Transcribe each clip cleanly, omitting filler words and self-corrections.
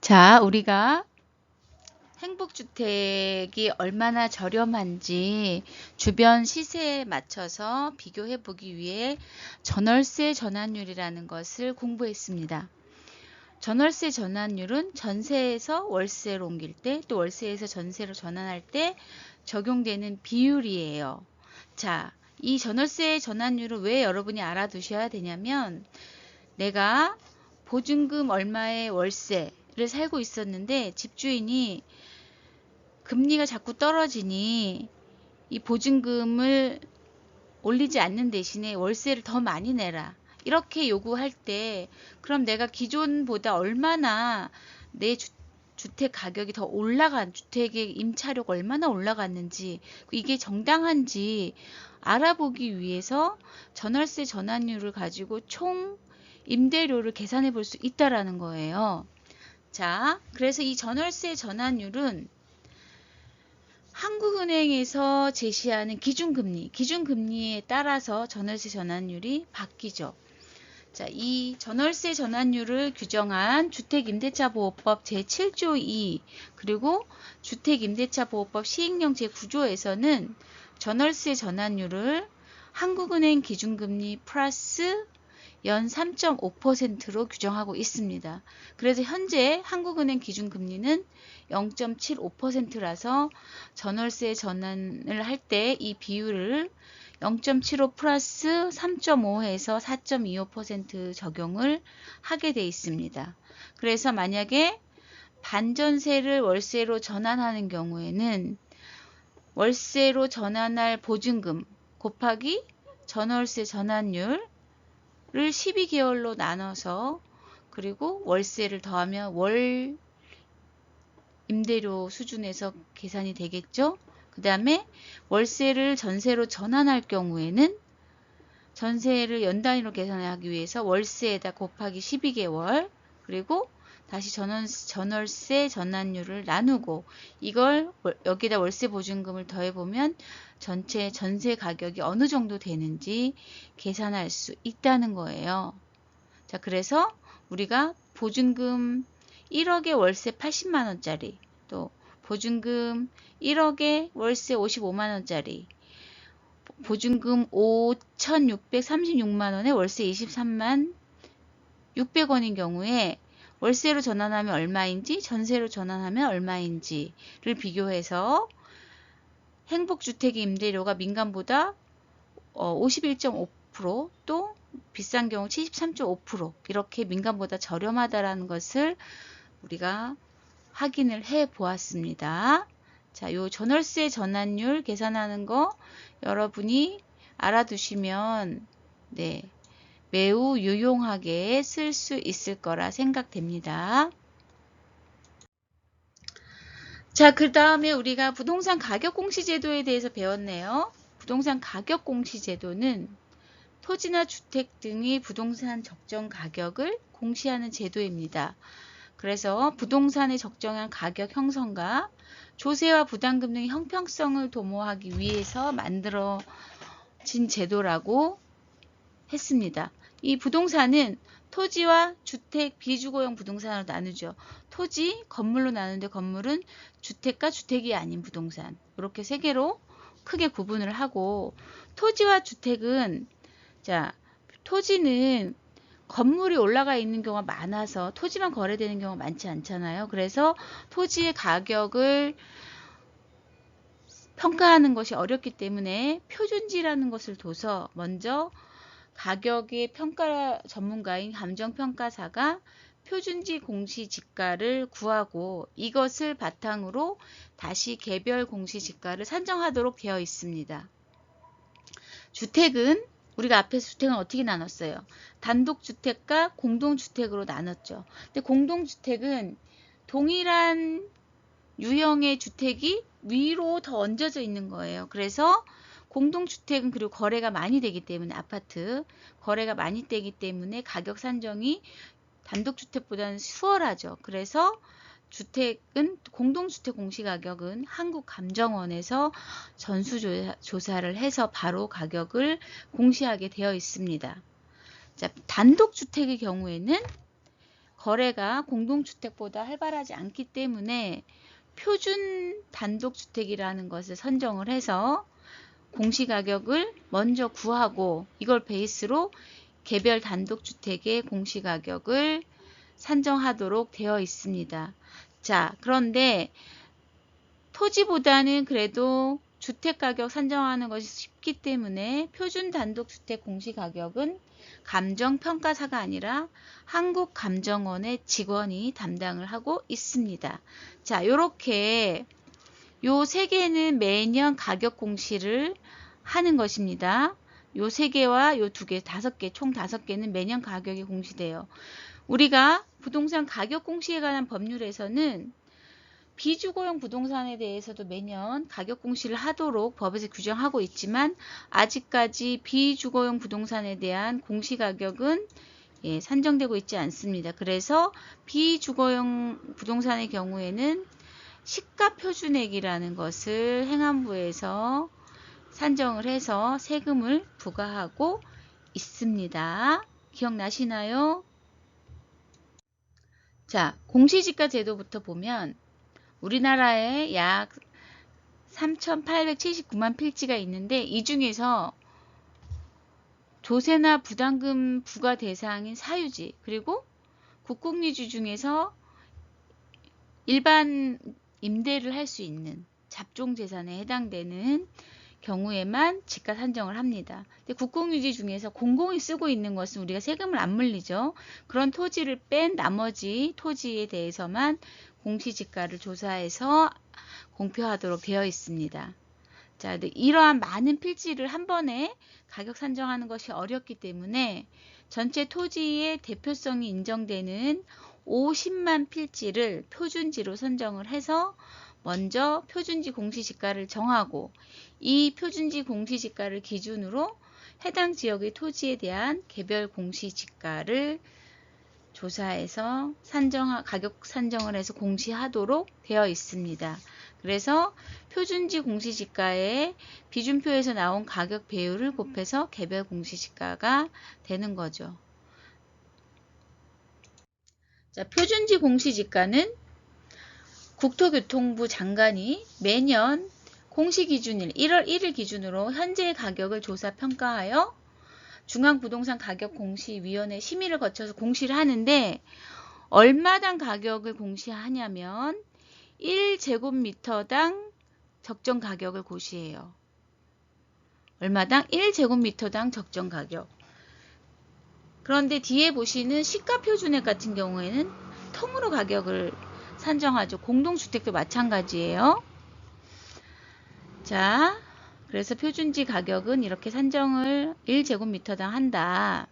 자, 우리가 행복주택이 얼마나 저렴한지 주변 시세에 맞춰서 비교해 보기 위해 전월세 전환율이라는 것을 공부했습니다. 전월세 전환율은 전세에서 월세로 옮길 때, 또 월세에서 전세로 전환할 때 적용되는 비율이에요. 자, 이 전월세 전환율을 왜 여러분이 알아두셔야 되냐면, 내가 보증금 얼마의 월세를 살고 있었는데 집주인이 금리가 자꾸 떨어지니 이 보증금을 올리지 않는 대신에 월세를 더 많이 내라, 이렇게 요구할 때, 그럼 내가 기존보다 얼마나 내 주택 가격이 더 올라간, 주택의 임차료가 얼마나 올라갔는지, 이게 정당한지 알아보기 위해서 전월세 전환율을 가지고 총 임대료를 계산해 볼 수 있다라는 거예요. 자, 그래서 이 전월세 전환율은 한국은행에서 제시하는 기준금리에 따라서 전월세 전환율이 바뀌죠. 자, 이 전월세 전환율을 규정한 주택임대차보호법 제7조 2 그리고 주택임대차보호법 시행령 제9조에서는 전월세 전환율을 한국은행 기준금리 플러스 연 3.5%로 규정하고 있습니다. 그래서 현재 한국은행 기준금리는 0.75%라서 전월세 전환을 할 때 이 비율을 0.75 플러스 3.5에서 4.25% 적용을 하게 돼 있습니다. 그래서 만약에 반전세를 월세로 전환하는 경우에는 월세로 전환할 보증금 곱하기 전월세 전환율 를 12개월로 나눠서, 그리고 월세를 더하면 월 임대료 수준에서 계산이 되겠죠. 그 다음에 월세를 전세로 전환할 경우에는 전세를 연 단위로 계산하기 위해서 월세에다 곱하기 12개월 그리고 다시 전월세 전환율을 나누고, 이걸 여기다 월세 보증금을 더해보면 전체 전세 가격이 어느 정도 되는지 계산할 수 있다는 거예요. 자, 그래서 우리가 보증금 1억에 월세 80만원짜리, 또 보증금 1억에 월세 55만원짜리, 보증금 5,636만원에 월세 23만 600원인 경우에 월세로 전환하면 얼마인지, 전세로 전환하면 얼마인지를 비교해서 행복주택의 임대료가 민간보다 51.5%, 또 비싼 경우 73.5%, 이렇게 민간보다 저렴하다라는 것을 우리가 확인을 해 보았습니다. 자, 요 전월세 전환율 계산하는 거 여러분이 알아두시면 매우 유용하게 쓸 수 있을 거라 생각됩니다. 자, 그 다음에 우리가 부동산 가격 공시제도에 대해서 배웠네요. 부동산 가격 공시제도는 토지나 주택 등의 부동산 적정 가격을 공시하는 제도입니다. 그래서 부동산의 적정한 가격 형성과 조세와 부담금 등의 형평성을 도모하기 위해서 만들어진 제도라고 했습니다. 이 부동산은 토지와 주택, 비주거용 부동산으로 나누죠. 토지, 건물로 나누는데 건물은 주택과 주택이 아닌 부동산, 이렇게 세 개로 크게 구분을 하고, 토지와 주택은, 자, 토지는 건물이 올라가 있는 경우가 많아서 토지만 거래되는 경우가 많지 않잖아요. 그래서 토지의 가격을 평가하는 것이 어렵기 때문에 표준지라는 것을 둬서 먼저 가격의 평가 전문가인 감정평가사가 표준지 공시지가를 구하고, 이것을 바탕으로 다시 개별 공시지가를 산정하도록 되어 있습니다. 주택은, 우리가 앞에서 주택은 어떻게 나눴어요? 단독주택과 공동주택으로 나눴죠. 근데 공동주택은 동일한 유형의 주택이 위로 더 얹어져 있는 거예요. 그래서 공동주택은, 그리고 거래가 많이 되기 때문에, 아파트 거래가 많이 되기 때문에 가격 산정이 단독주택보다는 수월하죠. 그래서 공동주택 공시가격은 한국감정원에서 전수조사를 해서 바로 가격을 공시하게 되어 있습니다. 자, 단독주택의 경우에는 거래가 공동주택보다 활발하지 않기 때문에 표준 단독주택이라는 것을 선정을 해서 공시가격을 먼저 구하고 이걸 베이스로 개별 단독주택의 공시가격을 산정하도록 되어 있습니다. 자, 그런데 토지보다는 그래도 주택가격 산정하는 것이 쉽기 때문에 표준 단독주택 공시가격은 감정평가사가 아니라 한국감정원의 직원이 담당을 하고 있습니다. 자, 요렇게 요 세 개는 매년 가격 공시를 하는 것입니다. 요 세 개와 요 두 개, 5개, 총 5개는 매년 가격이 공시돼요. 우리가 부동산 가격 공시에 관한 법률에서는 비주거용 부동산에 대해서도 매년 가격 공시를 하도록 법에서 규정하고 있지만 아직까지 비주거용 부동산에 대한 공시가격은 산정되고 있지 않습니다. 그래서 비주거용 부동산의 경우에는 시가표준액이라는 것을 행안부에서 산정을 해서 세금을 부과하고 있습니다. 기억나시나요? 자, 공시지가 제도부터 보면 우리나라에 약 3,879만 필지가 있는데 이 중에서 조세나 부담금 부과 대상인 사유지 그리고 국공유지 중에서 일반 임대를 할 수 있는 잡종재산에 해당되는 경우에만 지가 산정을 합니다. 근데 국공유지 중에서 공공이 쓰고 있는 것은 우리가 세금을 안 물리죠. 그런 토지를 뺀 나머지 토지에 대해서만 공시지가를 조사해서 공표하도록 되어 있습니다. 자, 이러한 많은 필지를 한 번에 가격 산정하는 것이 어렵기 때문에 전체 토지의 대표성이 인정되는 50만 필지를 표준지로 선정을 해서 먼저 표준지 공시지가를 정하고 이 표준지 공시지가를 기준으로 해당 지역의 토지에 대한 개별 공시지가를 조사해서 가격 산정을 해서 공시하도록 되어 있습니다. 그래서 표준지 공시지가에 비준표에서 나온 가격 배율을 곱해서 개별 공시지가가 되는 거죠. 자, 표준지 공시지가는 국토교통부 장관이 매년 공시기준일 1월 1일 기준으로 현재의 가격을 조사 평가하여 중앙부동산가격공시위원회 심의를 거쳐서 공시를 하는데 얼마당 가격을 공시하냐면 1제곱미터당 적정 가격을 고시해요. 얼마당? 1제곱미터당 적정 가격. 그런데 뒤에 보시는 시가표준액 같은 경우에는 통으로 가격을 산정하죠. 공동주택도 마찬가지예요. 자, 그래서 표준지 가격은 이렇게 산정을 1제곱미터당 한다.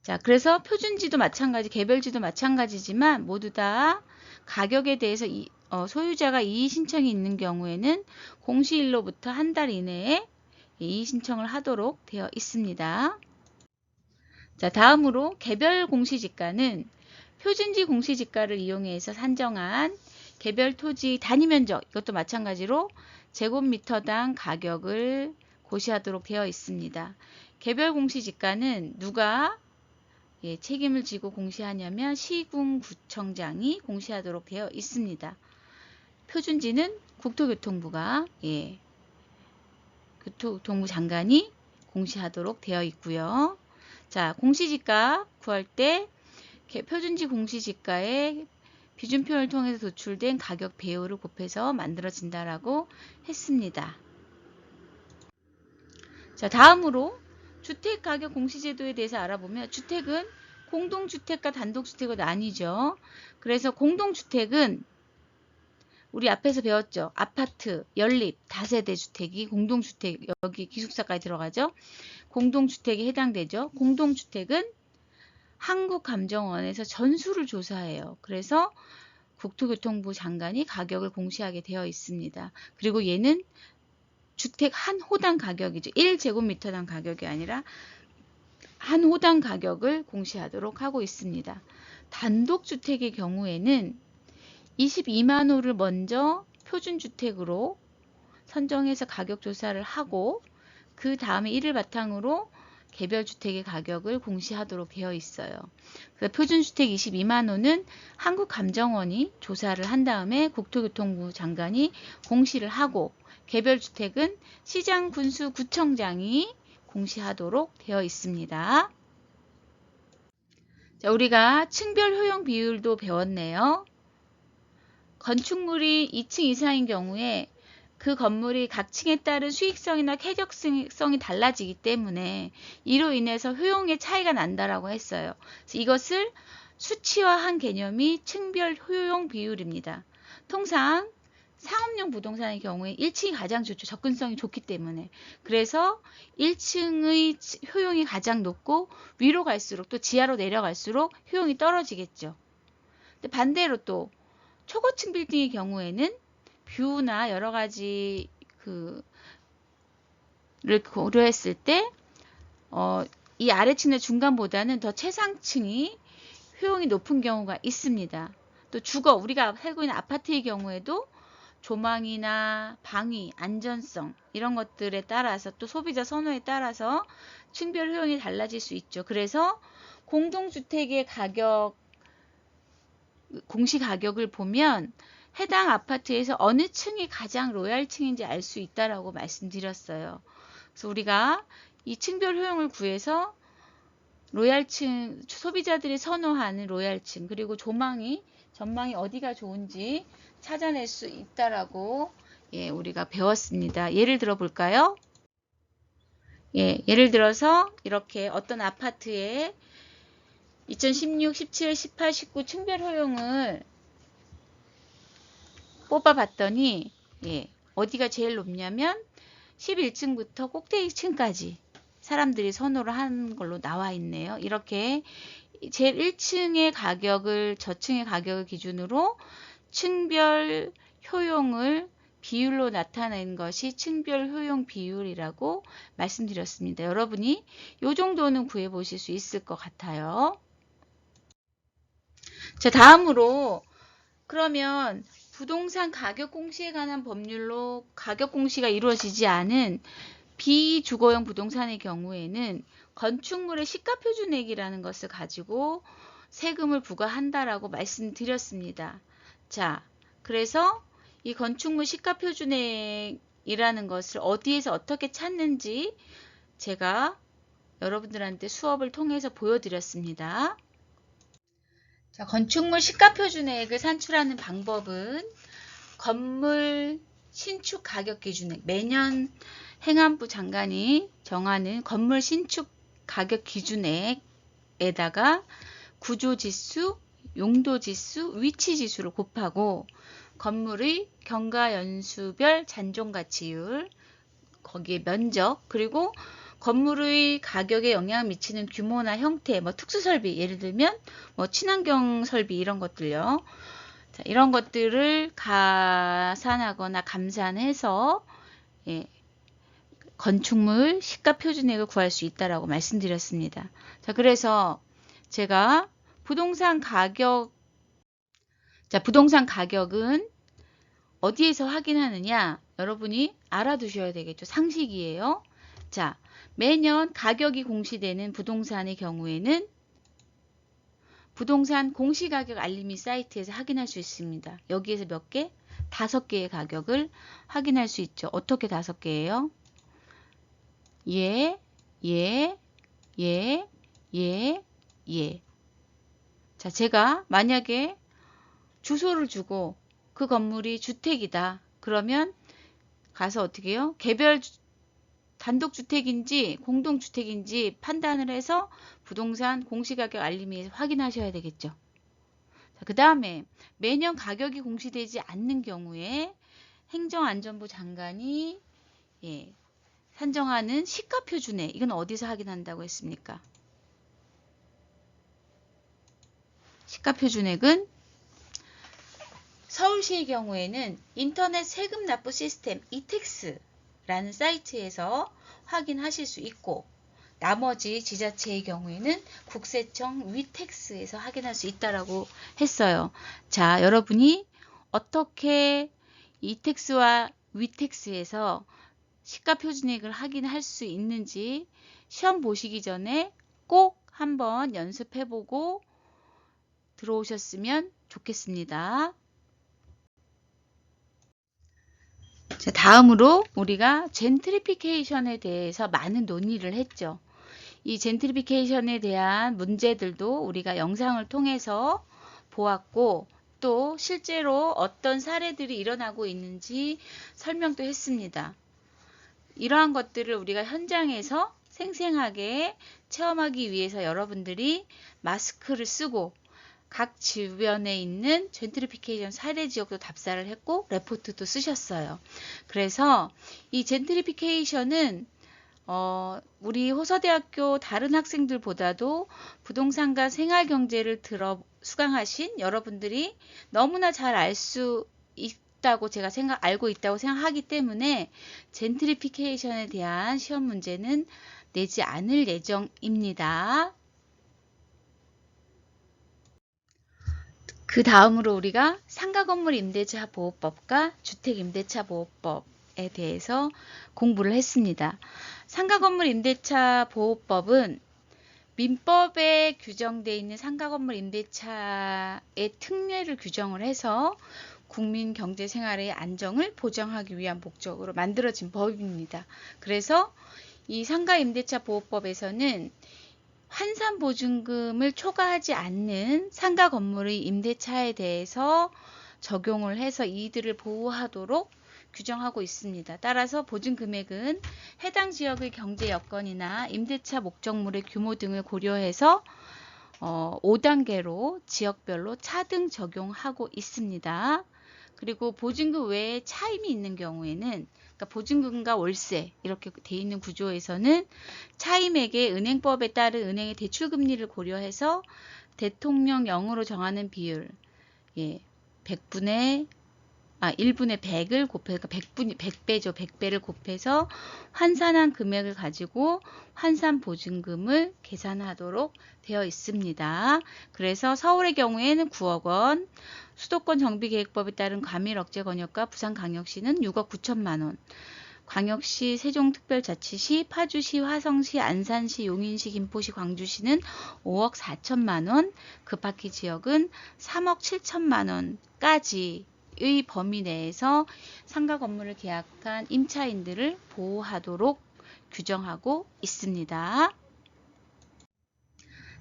자, 그래서 표준지도 마찬가지, 개별지도 마찬가지지만 모두 다 가격에 대해서 소유자가 이의 신청이 있는 경우에는 공시일로부터 한 달 이내에 이의 신청을 하도록 되어 있습니다. 자, 다음으로 개별 공시지가는 표준지 공시지가를 이용해서 산정한 개별 토지 단위 면적, 이것도 마찬가지로 제곱미터당 가격을 고시하도록 되어 있습니다. 개별 공시지가는 누가 책임을 지고 공시하냐면 시군구청장이 공시하도록 되어 있습니다. 표준지는 국토교통부가 교통부 장관이 공시하도록 되어 있고요. 자, 공시지가 구할 때 표준지 공시지가에 비준표를 통해서 도출된 가격 배율을 곱해서 만들어진다라고 했습니다. 자, 다음으로 주택가격 공시제도에 대해서 알아보면 주택은 공동주택과 단독주택으로 나뉘죠. 그래서 공동주택은 우리 앞에서 배웠죠. 아파트, 연립, 다세대 주택이 공동주택, 여기 기숙사까지 들어가죠. 공동주택에 해당되죠. 공동주택은 한국감정원에서 전수를 조사해요. 그래서 국토교통부 장관이 가격을 공시하게 되어 있습니다. 그리고 얘는 주택 한 호당 가격이죠. 1제곱미터당 가격이 아니라 한 호당 가격을 공시하도록 하고 있습니다. 단독주택의 경우에는 22만 호를 먼저 표준주택으로 선정해서 가격 조사를 하고 그 다음에 이를 바탕으로 개별 주택의 가격을 공시하도록 되어 있어요. 그래서 표준주택 22만 호는 한국감정원이 조사를 한 다음에 국토교통부 장관이 공시를 하고, 개별 주택은 시장 군수 구청장이 공시하도록 되어 있습니다. 자, 우리가 층별 효용 비율도 배웠네요. 건축물이 2층 이상인 경우에 그 건물이 각 층에 따른 수익성이나 쾌적성이 달라지기 때문에 이로 인해서 효용의 차이가 난다라고 했어요. 그래서 이것을 수치화한 개념이 층별 효용 비율입니다. 통상 상업용 부동산의 경우에 1층이 가장 좋죠. 접근성이 좋기 때문에. 그래서 1층의 효용이 가장 높고 위로 갈수록 또 지하로 내려갈수록 효용이 떨어지겠죠. 근데 반대로 또 초고층 빌딩의 경우에는 뷰나 여러 가지 를 고려했을 때 이 아래층의 중간보다는 더 최상층이 효용이 높은 경우가 있습니다. 또 우리가 살고 있는 아파트의 경우에도 조망이나 방위, 안전성 이런 것들에 따라서 또 소비자 선호에 따라서 층별 효용이 달라질 수 있죠. 그래서 공동주택의 공시 가격을 보면 해당 아파트에서 어느 층이 가장 로얄층인지 알 수 있다라고 말씀드렸어요. 그래서 우리가 이 층별 효용을 구해서 로얄층, 소비자들이 선호하는 로얄층, 그리고 전망이 어디가 좋은지 찾아낼 수 있다라고 우리가 배웠습니다. 예를 들어 볼까요? 예를 들어서 이렇게 어떤 아파트에 2016, 17, 18, 19 층별 효용을 뽑아봤더니 어디가 제일 높냐면 11층부터 꼭대기층까지 사람들이 선호를 하는 걸로 나와 있네요. 이렇게 제일 1층의 가격을 저층의 가격을 기준으로 층별 효용을 비율로 나타낸 것이 층별 효용 비율이라고 말씀드렸습니다. 여러분이 이 정도는 구해 보실 수 있을 것 같아요. 자, 다음으로 그러면 부동산 가격 공시에 관한 법률로 가격 공시가 이루어지지 않은 비주거용 부동산의 경우에는 건축물의 시가표준액이라는 것을 가지고 세금을 부과한다라고 말씀드렸습니다. 자, 그래서 이 건축물 시가표준액이라는 것을 어디에서 어떻게 찾는지 제가 여러분들한테 수업을 통해서 보여드렸습니다. 자, 건축물 시가표준액을 산출하는 방법은 건물 신축 가격 기준액, 매년 행안부 장관이 정하는 건물 신축 가격 기준액에다가 구조지수, 용도지수, 위치지수를 곱하고 건물의 경과연수별 잔존가치율, 거기에 면적, 그리고 건물의 가격에 영향을 미치는 규모나 형태, 특수설비, 예를 들면 친환경 설비 이런 것들요. 자, 이런 것들을 가산하거나 감산해서 건축물 시가표준액을 구할 수 있다라고 말씀드렸습니다. 자, 그래서 제가 부동산 가격은 어디에서 확인하느냐? 여러분이 알아두셔야 되겠죠. 상식이에요. 자, 매년 가격이 공시되는 부동산의 경우에는 부동산 공시가격 알림이 사이트에서 확인할 수 있습니다. 여기에서 몇 개? 5개의 가격을 확인할 수 있죠. 어떻게 5개예요? 자, 제가 만약에 주소를 주고 그 건물이 주택이다. 그러면 가서 어떻게 해요? 개별 단독주택인지 공동주택인지 판단을 해서 부동산 공시가격 알림이 확인하셔야 되겠죠. 그 다음에 매년 가격이 공시되지 않는 경우에 행정안전부 장관이 산정하는 시가표준액, 이건 어디서 확인한다고 했습니까? 시가표준액은 서울시의 경우에는 인터넷 세금 납부 시스템 이택스라는 사이트에서 확인하실 수 있고, 나머지 지자체의 경우에는 국세청 위택스에서 확인할 수 있다라고 했어요. 자, 여러분이 어떻게 이택스와 위택스에서 시가표준액을 확인할 수 있는지 시험 보시기 전에 꼭 한번 연습해보고 들어오셨으면 좋겠습니다. 자, 다음으로 우리가 젠트리피케이션에 대해서 많은 논의를 했죠. 이 젠트리피케이션에 대한 문제들도 우리가 영상을 통해서 보았고, 또 실제로 어떤 사례들이 일어나고 있는지 설명도 했습니다. 이러한 것들을 우리가 현장에서 생생하게 체험하기 위해서 여러분들이 마스크를 쓰고 각 주변에 있는 젠트리피케이션 사례 지역도 답사를 했고 레포트도 쓰셨어요. 그래서 이 젠트리피케이션은 우리 호서대학교 다른 학생들보다도 부동산과 생활경제를 수강하신 여러분들이 너무나 잘 알 수 있다고 제가 알고 있다고 생각하기 때문에 젠트리피케이션에 대한 시험 문제는 내지 않을 예정입니다. 그 다음으로 우리가 상가건물 임대차 보호법과 주택임대차 보호법에 대해서 공부를 했습니다. 상가건물 임대차 보호법은 민법에 규정되어 있는 상가건물 임대차의 특례를 규정을 해서 국민 경제생활의 안정을 보장하기 위한 목적으로 만들어진 법입니다. 그래서 이 상가임대차 보호법에서는 환산보증금을 초과하지 않는 상가 건물의 임대차에 대해서 적용을 해서 이들을 보호하도록 규정하고 있습니다. 따라서 보증금액은 해당 지역의 경제 여건이나 임대차 목적물의 규모 등을 고려해서 5단계로 지역별로 차등 적용하고 있습니다. 그리고 보증금 외에 차임이 있는 경우에는 그러니까 보증금과 월세 이렇게 돼 있는 구조에서는 차임액의 은행법에 따른 은행의 대출금리를 고려해서 대통령령으로 정하는 비율 100분의 100을 곱해서 100배죠. 100배를 곱해서 환산한 금액을 가지고 환산 보증금을 계산하도록 되어 있습니다. 그래서 서울의 경우에는 9억 원, 수도권 정비계획법에 따른 과밀 억제 권역과 부산광역시는 6억 9천만 원, 광역시, 세종특별자치시, 파주시, 화성시, 안산시, 용인시, 김포시, 광주시는 5억 4천만 원, 그 밖의 지역은 3억 7천만 원까지 의 범위 내에서 상가 건물을 계약한 임차인들을 보호하도록 규정하고 있습니다.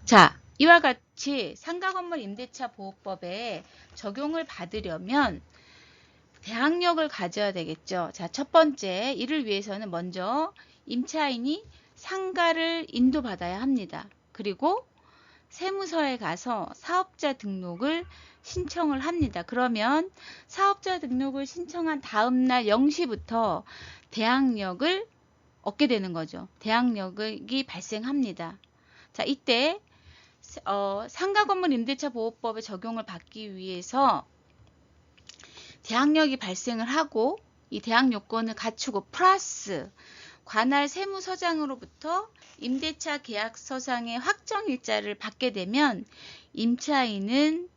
자, 이와 같이 상가 건물 임대차 보호법에 적용을 받으려면 대항력을 가져야 되겠죠. 자, 첫 번째, 이를 위해서는 먼저 임차인이 상가를 인도받아야 합니다. 그리고 세무서에 가서 사업자 등록을 신청을 합니다. 그러면 사업자 등록을 신청한 다음날 0시부터 대항력을 얻게 되는 거죠. 대항력이 발생합니다. 자, 이때 상가건물 임대차 보호법의 적용을 받기 위해서 대항력이 발생을 하고 이 대항 요건을 갖추고 플러스 관할 세무서장으로부터 임대차 계약서상의 확정일자를 받게 되면 임차인은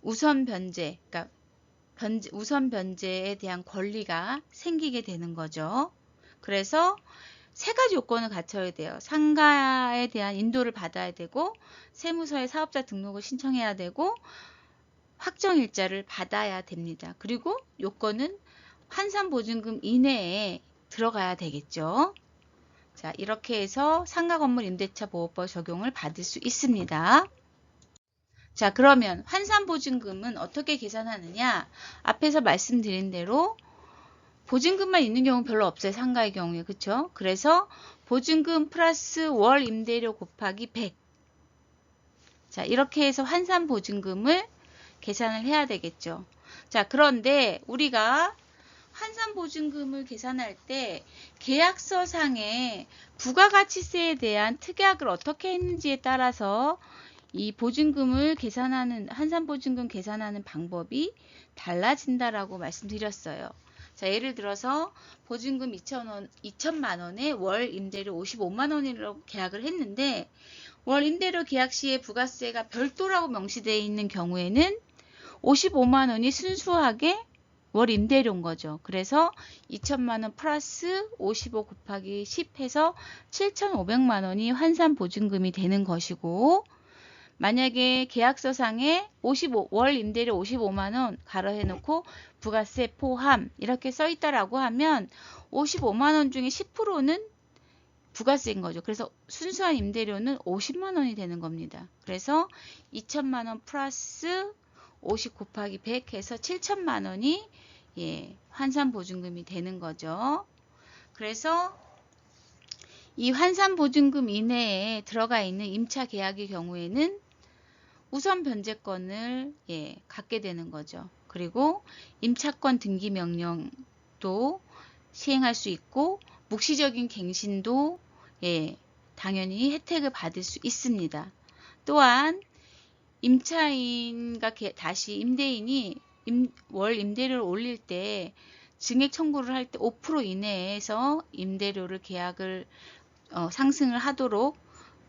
우선 변제, 그러니까 우선 변제에 대한 권리가 생기게 되는 거죠. 그래서 세 가지 요건을 갖춰야 돼요. 상가에 대한 인도를 받아야 되고, 세무서에 사업자 등록을 신청해야 되고, 확정일자를 받아야 됩니다. 그리고 요건은 환산보증금 이내에 들어가야 되겠죠. 자, 이렇게 해서 상가건물 임대차 보호법 적용을 받을 수 있습니다. 자, 그러면 환산보증금은 어떻게 계산하느냐? 앞에서 말씀드린 대로 보증금만 있는 경우는 별로 없어요. 상가의 경우에. 그쵸? 그래서 보증금 플러스 월 임대료 곱하기 100. 자, 이렇게 해서 환산보증금을 계산을 해야 되겠죠. 자, 그런데 우리가 환산보증금을 계산할 때 계약서상에 부가가치세에 대한 특약을 어떻게 했는지에 따라서 이 보증금을 계산하는, 환산보증금 계산하는 방법이 달라진다라고 말씀드렸어요. 자, 예를 들어서 보증금 2천만 원에 월 임대료 55만 원으로 계약을 했는데 월 임대료 계약 시에 부가세가 별도라고 명시되어 있는 경우에는 55만 원이 순수하게 월 임대료인 거죠. 그래서 2천만 원 플러스 55 곱하기 10 해서 7,500만 원이 환산 보증금이 되는 것이고, 만약에 계약서상에 월 임대료 55만 원 가로해 놓고 부가세 포함 이렇게 써 있다라고 하면 55만 원 중에 10%는 부가세인 거죠. 그래서 순수한 임대료는 50만 원이 되는 겁니다. 그래서 2천만 원 플러스 50 곱하기 100 해서 7천만 원이 환산 보증금이 되는 거죠. 그래서 이 환산 보증금 이내에 들어가 있는 임차 계약의 경우에는 우선 변제권을 갖게 되는 거죠. 그리고 임차권 등기 명령도 시행할 수 있고 묵시적인 갱신도 당연히 혜택을 받을 수 있습니다. 또한 임차인과 다시 임대인이 월 임대료를 올릴 때 증액 청구를 할 때 5% 이내에서 임대료를 계약을 상승을 하도록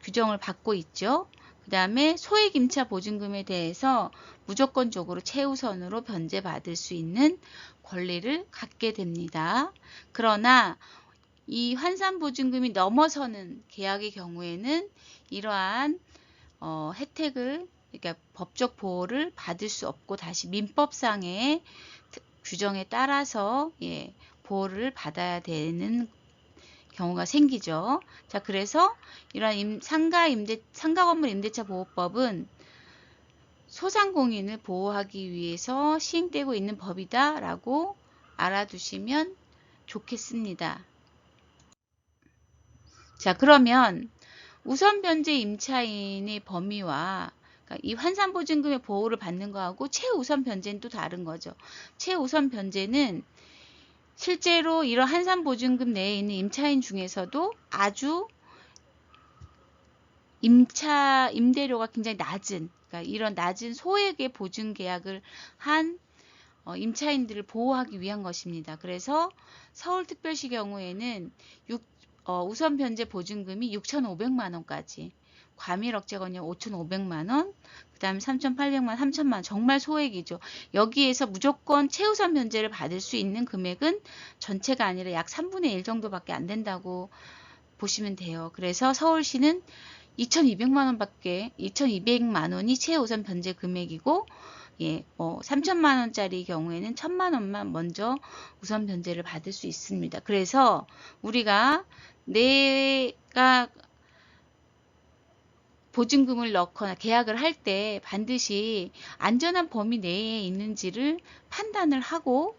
규정을 받고 있죠. 그 다음에 소액 임차 보증금에 대해서 무조건적으로 최우선으로 변제받을 수 있는 권리를 갖게 됩니다. 그러나 이 환산 보증금이 넘어서는 계약의 경우에는 이러한 혜택을, 그러니까 법적 보호를 받을 수 없고 다시 민법상의 규정에 따라서 보호를 받아야 되는 경우가 생기죠. 자, 그래서 이러한 상가 건물 임대차 보호법은 소상공인을 보호하기 위해서 시행되고 있는 법이다라고 알아두시면 좋겠습니다. 자, 그러면 우선 변제 임차인의 범위와 이 환산 보증금의 보호를 받는 거하고 최우선 변제는 또 다른 거죠. 최우선 변제는 실제로 이런 환산 보증금 내에 있는 임차인 중에서도 아주 임대료가 굉장히 낮은, 그러니까 이런 낮은 소액의 보증 계약을 한 임차인들을 보호하기 위한 것입니다. 그래서 서울특별시 경우에는 우선 변제 보증금이 6,500만 원까지, 과밀억제건요 5,500만 원, 그 다음에 3,800만 원, 3,000만 원, 정말 소액이죠. 여기에서 무조건 최우선 변제를 받을 수 있는 금액은 전체가 아니라 약 3분의 1 정도밖에 안 된다고 보시면 돼요. 그래서 서울시는 2,200만 원이 최우선 변제 금액이고, 3천만 원짜리 경우에는 1,000만 원만 먼저 우선 변제를 받을 수 있습니다. 그래서 우리가 내가 보증금을 넣거나 계약을 할 때 반드시 안전한 범위 내에 있는지를 판단을 하고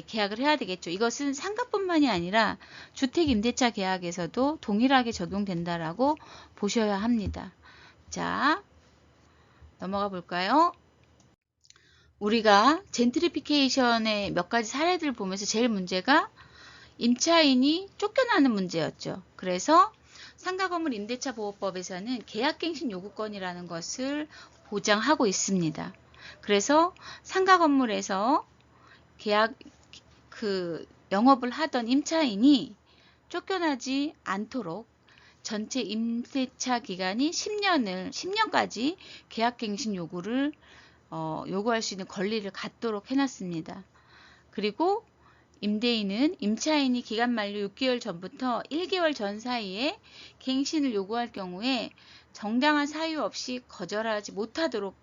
계약을 해야 되겠죠. 이것은 상가뿐만이 아니라 주택임대차 계약에서도 동일하게 적용된다라고 보셔야 합니다. 자, 넘어가 볼까요? 우리가 젠트리피케이션의 몇 가지 사례들을 보면서 제일 문제가 임차인이 쫓겨나는 문제였죠. 그래서 상가건물 임대차 보호법에서는 계약갱신 요구권이라는 것을 보장하고 있습니다. 그래서 상가건물에서 영업을 하던 임차인이 쫓겨나지 않도록 전체 임대차 기간이 10년까지 계약갱신 요구를 요구할 수 있는 권리를 갖도록 해놨습니다. 그리고 임대인은 임차인이 기간 만료 6개월 전부터 1개월 전 사이에 갱신을 요구할 경우에 정당한 사유 없이 거절하지 못하도록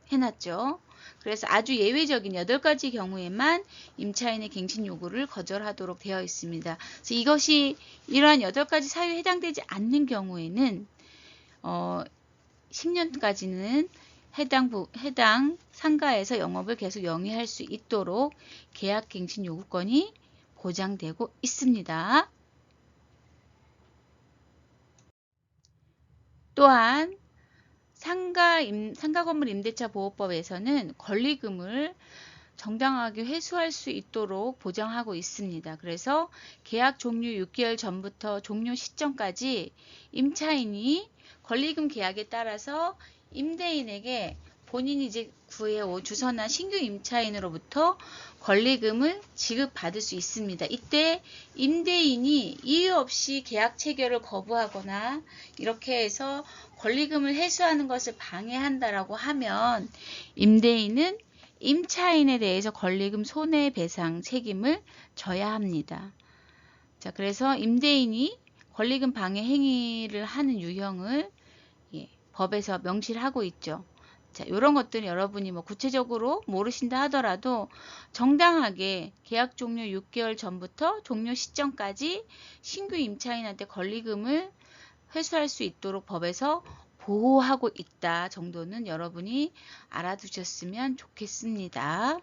해놨죠. 그래서 아주 예외적인 8가지 경우에만 임차인의 갱신 요구를 거절하도록 되어 있습니다. 그래서 이러한 8가지 사유에 해당되지 않는 경우에는 10년까지는 해당 상가에서 영업을 계속 영위할 수 있도록 계약갱신 요구권이 보장되고 있습니다. 또한 상가건물 임대차 보호법에서는 권리금을 정당하게 회수할 수 있도록 보장하고 있습니다. 그래서 계약 종료 6개월 전부터 종료 시점까지 임차인이 권리금 계약에 따라서 임대인에게 본인이 이제 구해온 주선한 신규 임차인으로부터 권리금을 지급받을 수 있습니다. 이때 임대인이 이유 없이 계약 체결을 거부하거나 이렇게 해서 권리금을 회수하는 것을 방해한다라고 하면 임대인은 임차인에 대해서 권리금 손해배상 책임을 져야 합니다. 자, 그래서 임대인이 권리금 방해 행위를 하는 유형을 법에서 명시를 하고 있죠. 자, 이런 것들은 여러분이 뭐 구체적으로 모르신다 하더라도 정당하게 계약 종료 6개월 전부터 종료 시점까지 신규 임차인한테 권리금을 회수할 수 있도록 법에서 보호하고 있다 정도는 여러분이 알아두셨으면 좋겠습니다.